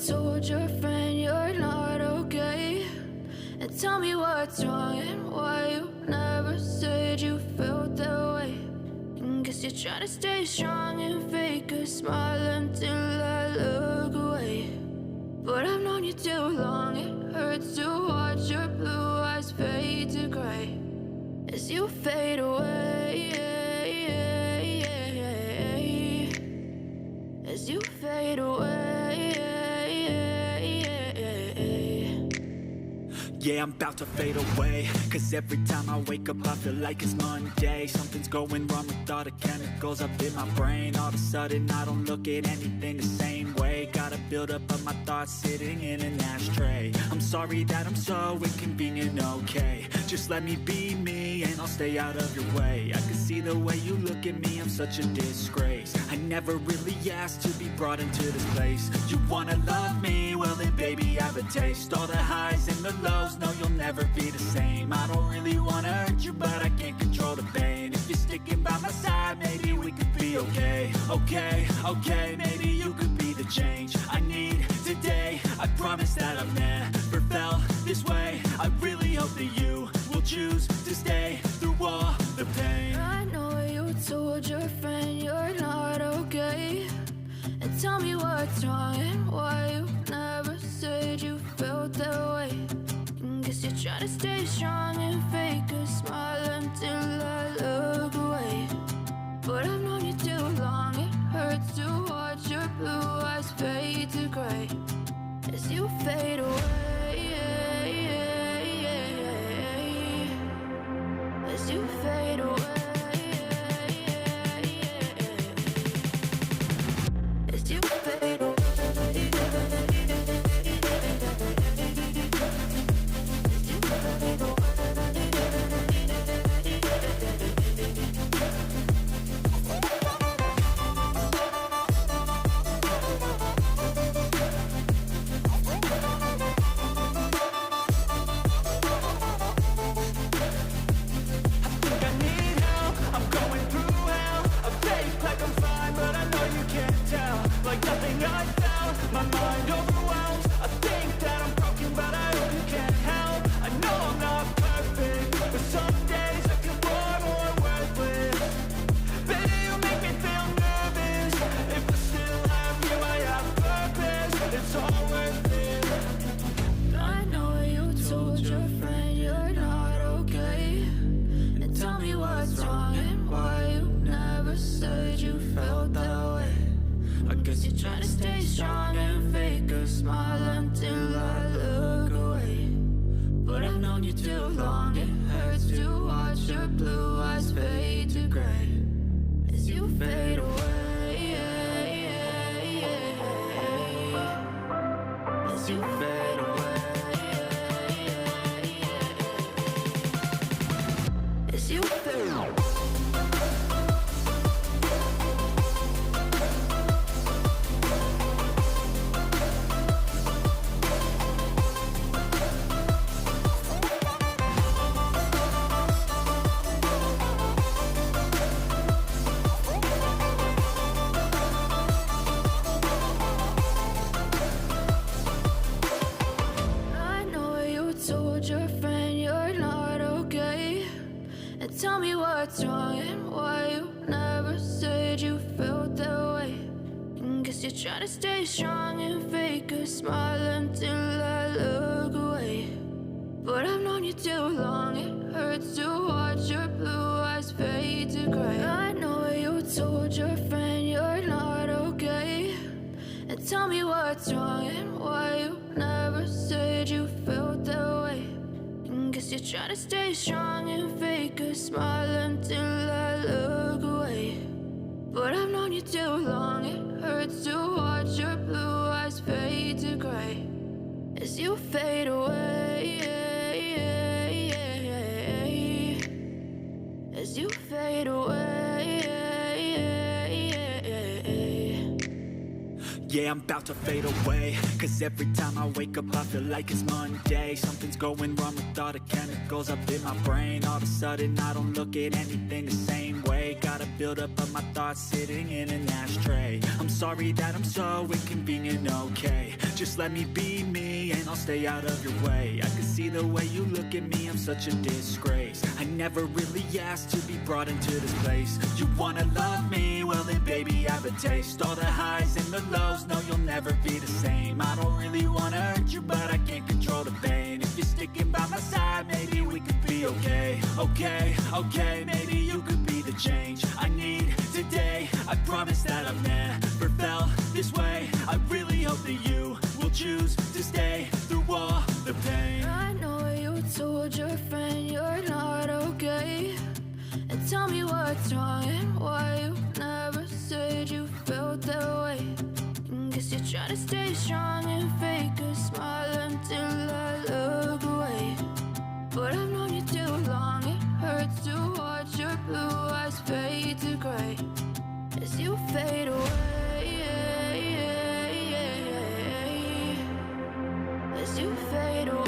told your friend you're not okay? And tell me what's wrong and why you never said you felt that way. And guess you're trying to stay strong and fake a smile until I look away. But I've known you too long, it hurts to watch your blue eyes fade to gray as you fade away, as you fade away. Yeah, I'm about to fade away, cause every time I wake up I feel like it's Monday. Something's going wrong with all the chemicals up in my brain. All of a sudden I don't look at anything the same way. Got a buildup of my thoughts sitting in an ashtray. I'm sorry that I'm so inconvenient, okay? Just let me be me and I'll stay out of your way. I can see the way you look at me, I'm such a disgrace. I never really asked to be brought into this place. You wanna love me? Well then baby I have a taste. All the highs and the lows, no you'll never be the same. I don't really wanna hurt you but I can't control the pain. If you're sticking by my side maybe we could be okay. Okay, maybe you could be the change I need today. I promise that I've never felt this way. I really hope that you will choose to stay through all the pain. I know you told your friend you're not okay. And tell me what's wrong and why you never said you felt that way. And guess you're trying to stay strong and fake a smile until I look away. But I've known you too long, it hurts to watch your blue eyes fade to gray as you fade away, as you fade away, as you fade away. Try to stay strong and fake a smile until I look away. But I've known you too long, it hurts to watch your blue eyes fade to gray. I know you told your friend you're not okay. And tell me what's wrong and why you never said you felt that way. And guess you're trying to stay strong and fake a smile until I look away. But I've known you too long, it hurts to watch your blue eyes fade to gray as you fade away, as you fade away. Yeah, I'm about to fade away, cause every time I wake up I feel like it's Monday. Something's going wrong with all the chemicals up in my brain. All of a sudden I don't look at anything the same way. Got a buildup of my thoughts sitting in an ashtray. I'm sorry that I'm so inconvenient, okay? Just let me be me and I'll stay out of your way. I can see the way you look at me, I'm such a disgrace. I never really asked to be brought into this place. You wanna love me? Well then baby, have a taste. All the highs and the lows, no you'll never be the same. I don't really wanna hurt you, but I can't control the pain. If you're sticking by my side, maybe we could be okay. Okay, maybe you could be the change I need today. I promise that I've never felt this way. I really hope that you will choose to stay through all the pain. I know you told your friend you're not okay, and tell me what's wrong and why you never said you felt that way. Guess you're trying to stay strong and fake a smile until I look away. But I've known you too long, it hurts to watch your blue eyes fade to gray as you fade away, as you fade away.